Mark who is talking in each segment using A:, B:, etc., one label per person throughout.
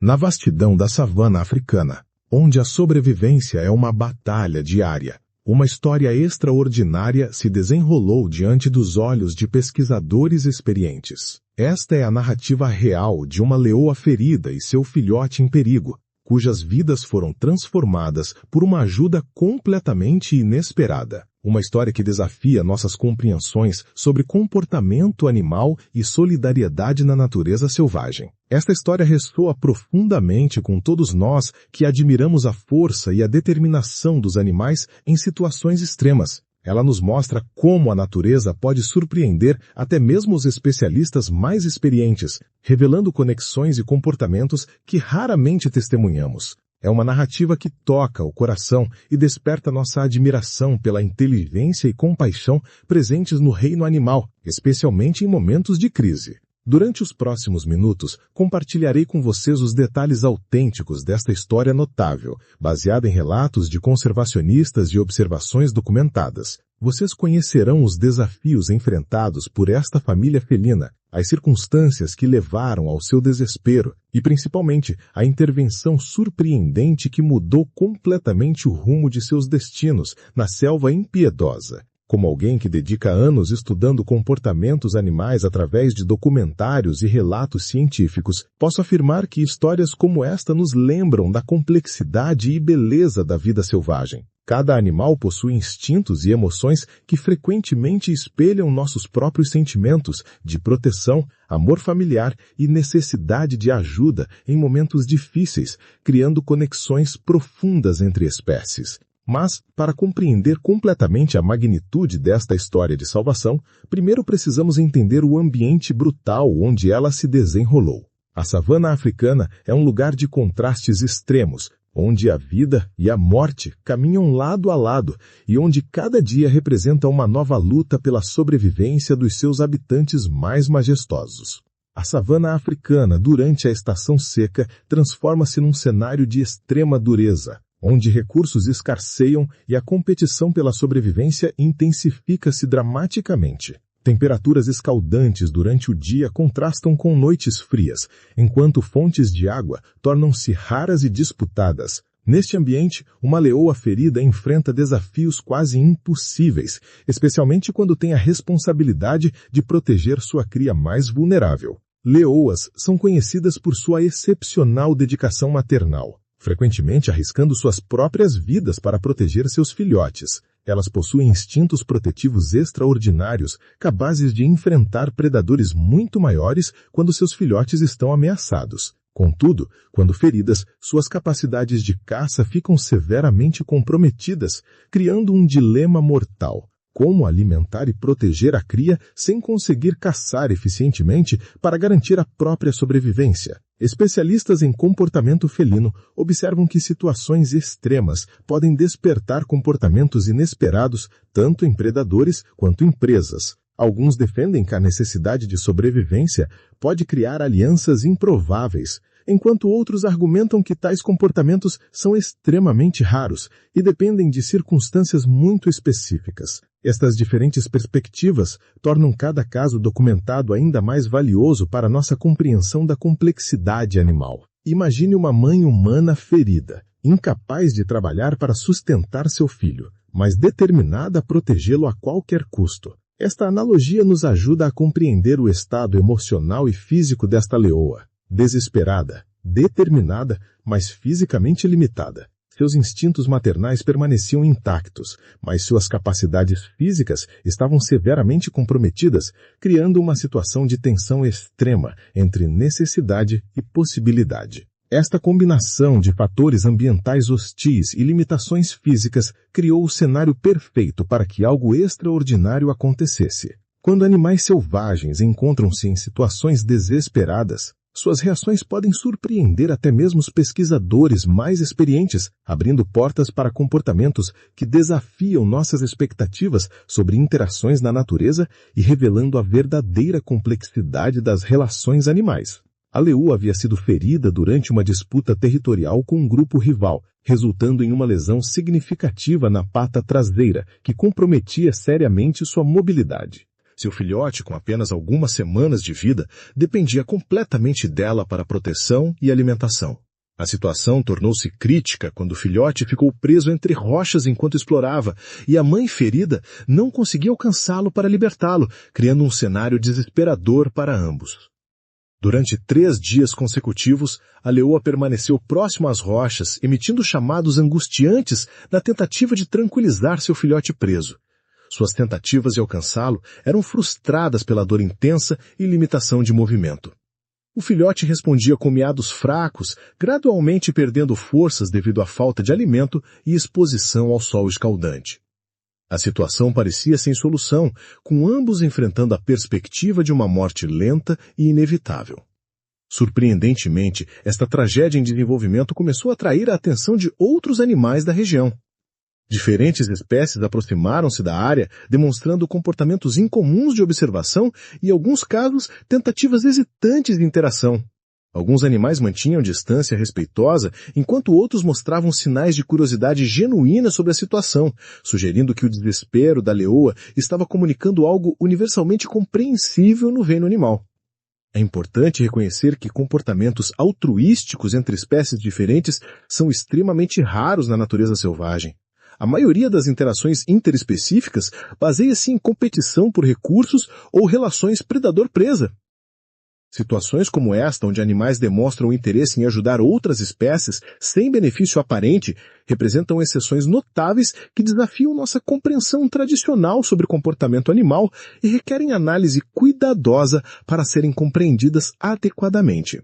A: Na vastidão da savana africana, onde a sobrevivência é uma batalha diária, uma história extraordinária se desenrolou diante dos olhos de pesquisadores experientes. Esta é a narrativa real de uma leoa ferida e seu filhote em perigo, cujas vidas foram transformadas por uma ajuda completamente inesperada. Uma história que desafia nossas compreensões sobre comportamento animal e solidariedade na natureza selvagem. Esta história ressoa profundamente com todos nós que admiramos a força e a determinação dos animais em situações extremas. Ela nos mostra como a natureza pode surpreender até mesmo os especialistas mais experientes, revelando conexões e comportamentos que raramente testemunhamos. É uma narrativa que toca o coração e desperta nossa admiração pela inteligência e compaixão presentes no reino animal, especialmente em momentos de crise. Durante os próximos minutos, compartilharei com vocês os detalhes autênticos desta história notável, baseada em relatos de conservacionistas e observações documentadas. Vocês conhecerão os desafios enfrentados por esta família felina, as circunstâncias que levaram ao seu desespero e, principalmente, a intervenção surpreendente que mudou completamente o rumo de seus destinos na selva impiedosa. Como alguém que dedica anos estudando comportamentos animais através de documentários e relatos científicos, posso afirmar que histórias como esta nos lembram da complexidade e beleza da vida selvagem. Cada animal possui instintos e emoções que frequentemente espelham nossos próprios sentimentos de proteção, amor familiar e necessidade de ajuda em momentos difíceis, criando conexões profundas entre espécies. Mas, para compreender completamente a magnitude desta história de salvação, primeiro precisamos entender o ambiente brutal onde ela se desenrolou. A savana africana é um lugar de contrastes extremos, onde a vida e a morte caminham lado a lado e onde cada dia representa uma nova luta pela sobrevivência dos seus habitantes mais majestosos. A savana africana, durante a estação seca, transforma-se num cenário de extrema dureza, onde recursos escasseiam e a competição pela sobrevivência intensifica-se dramaticamente. Temperaturas escaldantes durante o dia contrastam com noites frias, enquanto fontes de água tornam-se raras e disputadas. Neste ambiente, uma leoa ferida enfrenta desafios quase impossíveis, especialmente quando tem a responsabilidade de proteger sua cria mais vulnerável. Leoas são conhecidas por sua excepcional dedicação maternal, frequentemente arriscando suas próprias vidas para proteger seus filhotes. Elas possuem instintos protetivos extraordinários, capazes de enfrentar predadores muito maiores quando seus filhotes estão ameaçados. Contudo, quando feridas, suas capacidades de caça ficam severamente comprometidas, criando um dilema mortal: como alimentar e proteger a cria sem conseguir caçar eficientemente para garantir a própria sobrevivência. Especialistas em comportamento felino observam que situações extremas podem despertar comportamentos inesperados tanto em predadores quanto em presas. Alguns defendem que a necessidade de sobrevivência pode criar alianças improváveis, enquanto outros argumentam que tais comportamentos são extremamente raros e dependem de circunstâncias muito específicas. Estas diferentes perspectivas tornam cada caso documentado ainda mais valioso para nossa compreensão da complexidade animal. Imagine uma mãe humana ferida, incapaz de trabalhar para sustentar seu filho, mas determinada a protegê-lo a qualquer custo. Esta analogia nos ajuda a compreender o estado emocional e físico desta leoa. Desesperada, determinada, mas fisicamente limitada. Seus instintos maternais permaneciam intactos, mas suas capacidades físicas estavam severamente comprometidas, criando uma situação de tensão extrema entre necessidade e possibilidade. Esta combinação de fatores ambientais hostis e limitações físicas criou o cenário perfeito para que algo extraordinário acontecesse. Quando animais selvagens encontram-se em situações desesperadas, suas reações podem surpreender até mesmo os pesquisadores mais experientes, abrindo portas para comportamentos que desafiam nossas expectativas sobre interações na natureza e revelando a verdadeira complexidade das relações animais. A leoa havia sido ferida durante uma disputa territorial com um grupo rival, resultando em uma lesão significativa na pata traseira, que comprometia seriamente sua mobilidade. Seu filhote, com apenas algumas semanas de vida, dependia completamente dela para proteção e alimentação. A situação tornou-se crítica quando o filhote ficou preso entre rochas enquanto explorava, e a mãe ferida não conseguia alcançá-lo para libertá-lo, criando um cenário desesperador para ambos. Durante 3 dias consecutivos, a leoa permaneceu próximo às rochas, emitindo chamados angustiantes na tentativa de tranquilizar seu filhote preso. Suas tentativas de alcançá-lo eram frustradas pela dor intensa e limitação de movimento. O filhote respondia com miados fracos, gradualmente perdendo forças devido à falta de alimento e exposição ao sol escaldante. A situação parecia sem solução, com ambos enfrentando a perspectiva de uma morte lenta e inevitável. Surpreendentemente, esta tragédia em desenvolvimento começou a atrair a atenção de outros animais da região. Diferentes espécies aproximaram-se da área, demonstrando comportamentos incomuns de observação e, em alguns casos, tentativas hesitantes de interação. Alguns animais mantinham distância respeitosa, enquanto outros mostravam sinais de curiosidade genuína sobre a situação, sugerindo que o desespero da leoa estava comunicando algo universalmente compreensível no reino animal. É importante reconhecer que comportamentos altruísticos entre espécies diferentes são extremamente raros na natureza selvagem. A maioria das interações interespecíficas baseia-se em competição por recursos ou relações predador-presa. Situações como esta, onde animais demonstram interesse em ajudar outras espécies sem benefício aparente, representam exceções notáveis que desafiam nossa compreensão tradicional sobre comportamento animal e requerem análise cuidadosa para serem compreendidas adequadamente.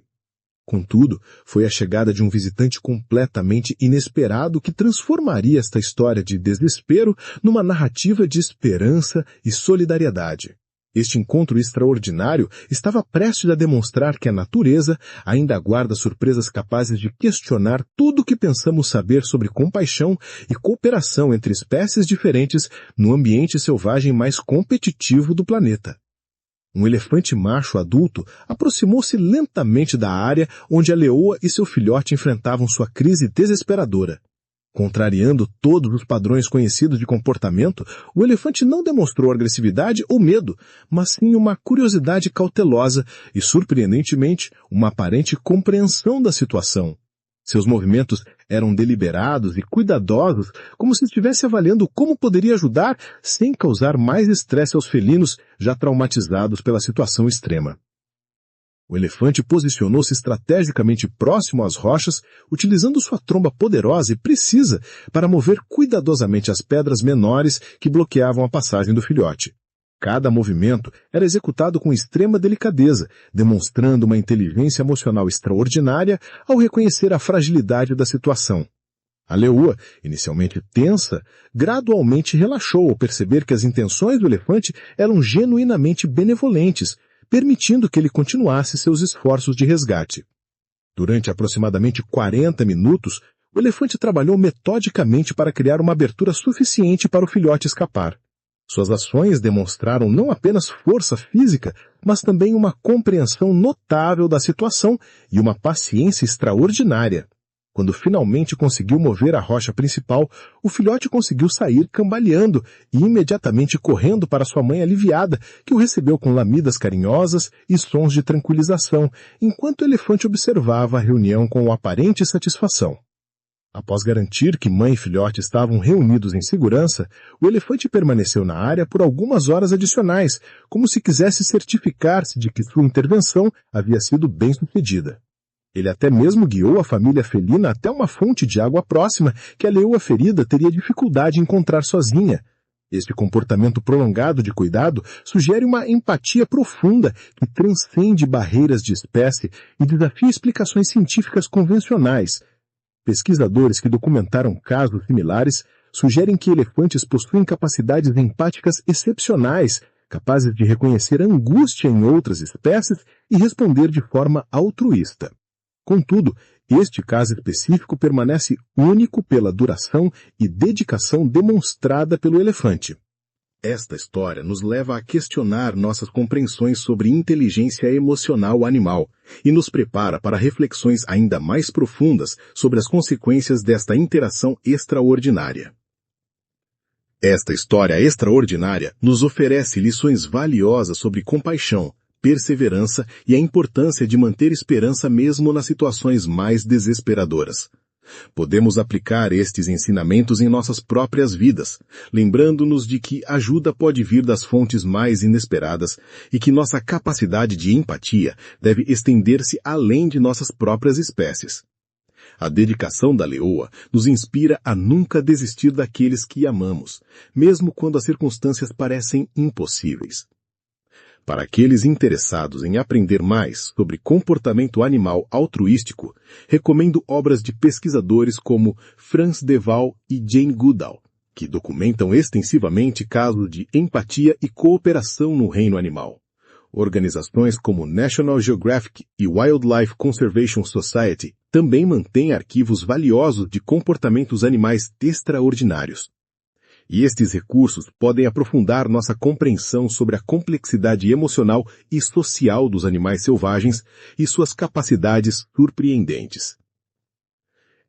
A: Contudo, foi a chegada de um visitante completamente inesperado que transformaria esta história de desespero numa narrativa de esperança e solidariedade. Este encontro extraordinário estava prestes a demonstrar que a natureza ainda aguarda surpresas capazes de questionar tudo o que pensamos saber sobre compaixão e cooperação entre espécies diferentes no ambiente selvagem mais competitivo do planeta. Um elefante macho adulto aproximou-se lentamente da área onde a leoa e seu filhote enfrentavam sua crise desesperadora. Contrariando todos os padrões conhecidos de comportamento, o elefante não demonstrou agressividade ou medo, mas sim uma curiosidade cautelosa e, surpreendentemente, uma aparente compreensão da situação. Seus movimentos eram deliberados e cuidadosos, como se estivesse avaliando como poderia ajudar sem causar mais estresse aos felinos já traumatizados pela situação extrema. O elefante posicionou-se estrategicamente próximo às rochas, utilizando sua tromba poderosa e precisa para mover cuidadosamente as pedras menores que bloqueavam a passagem do filhote. Cada movimento era executado com extrema delicadeza, demonstrando uma inteligência emocional extraordinária ao reconhecer a fragilidade da situação. A leoa, inicialmente tensa, gradualmente relaxou ao perceber que as intenções do elefante eram genuinamente benevolentes, permitindo que ele continuasse seus esforços de resgate. Durante aproximadamente 40 minutos, o elefante trabalhou metodicamente para criar uma abertura suficiente para o filhote escapar. Suas ações demonstraram não apenas força física, mas também uma compreensão notável da situação e uma paciência extraordinária. Quando finalmente conseguiu mover a rocha principal, o filhote conseguiu sair cambaleando e imediatamente correndo para sua mãe aliviada, que o recebeu com lamidas carinhosas e sons de tranquilização, enquanto o elefante observava a reunião com aparente satisfação. Após garantir que mãe e filhote estavam reunidos em segurança, o elefante permaneceu na área por algumas horas adicionais, como se quisesse certificar-se de que sua intervenção havia sido bem-sucedida. Ele até mesmo guiou a família felina até uma fonte de água próxima que a leoa ferida teria dificuldade em encontrar sozinha. Este comportamento prolongado de cuidado sugere uma empatia profunda que transcende barreiras de espécie e desafia explicações científicas convencionais. Pesquisadores que documentaram casos similares sugerem que elefantes possuem capacidades empáticas excepcionais, capazes de reconhecer a angústia em outras espécies e responder de forma altruísta. Contudo, este caso específico permanece único pela duração e dedicação demonstrada pelo elefante. Esta história nos leva a questionar nossas compreensões sobre inteligência emocional animal e nos prepara para reflexões ainda mais profundas sobre as consequências desta interação extraordinária. Esta história extraordinária nos oferece lições valiosas sobre compaixão, perseverança e a importância de manter esperança mesmo nas situações mais desesperadoras. Podemos aplicar estes ensinamentos em nossas próprias vidas, lembrando-nos de que ajuda pode vir das fontes mais inesperadas e que nossa capacidade de empatia deve estender-se além de nossas próprias espécies. A dedicação da leoa nos inspira a nunca desistir daqueles que amamos, mesmo quando as circunstâncias parecem impossíveis. Para aqueles interessados em aprender mais sobre comportamento animal altruístico, recomendo obras de pesquisadores como Franz de Waal e Jane Goodall, que documentam extensivamente casos de empatia e cooperação no reino animal. Organizações como National Geographic e Wildlife Conservation Society também mantêm arquivos valiosos de comportamentos animais extraordinários. E estes recursos podem aprofundar nossa compreensão sobre a complexidade emocional e social dos animais selvagens e suas capacidades surpreendentes.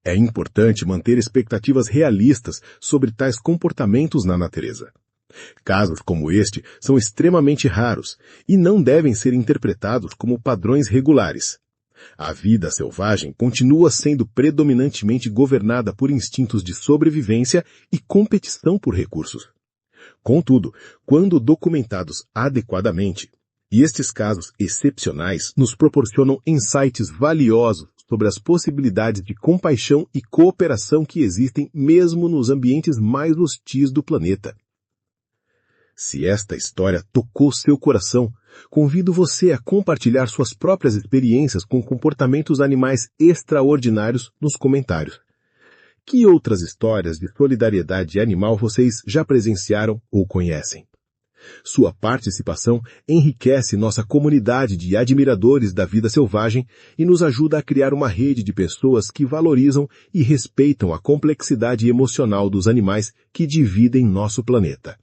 A: É importante manter expectativas realistas sobre tais comportamentos na natureza. Casos como este são extremamente raros e não devem ser interpretados como padrões regulares. A vida selvagem continua sendo predominantemente governada por instintos de sobrevivência e competição por recursos. Contudo, quando documentados adequadamente, e estes casos excepcionais nos proporcionam insights valiosos sobre as possibilidades de compaixão e cooperação que existem mesmo nos ambientes mais hostis do planeta. Se esta história tocou seu coração, convido você a compartilhar suas próprias experiências com comportamentos animais extraordinários nos comentários. Que outras histórias de solidariedade animal vocês já presenciaram ou conhecem? Sua participação enriquece nossa comunidade de admiradores da vida selvagem e nos ajuda a criar uma rede de pessoas que valorizam e respeitam a complexidade emocional dos animais que dividem nosso planeta.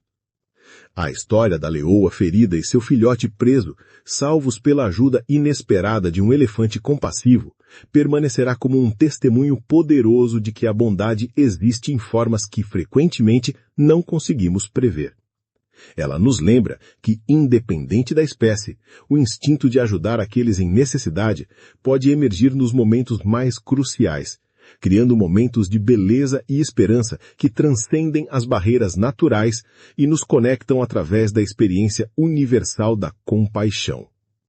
A: A história da leoa ferida e seu filhote preso, salvos pela ajuda inesperada de um elefante compassivo, permanecerá como um testemunho poderoso de que a bondade existe em formas que frequentemente não conseguimos prever. Ela nos lembra que, independente da espécie, o instinto de ajudar aqueles em necessidade pode emergir nos momentos mais cruciais, criando momentos de beleza e esperança que transcendem as barreiras naturais e nos conectam através da experiência universal da compaixão.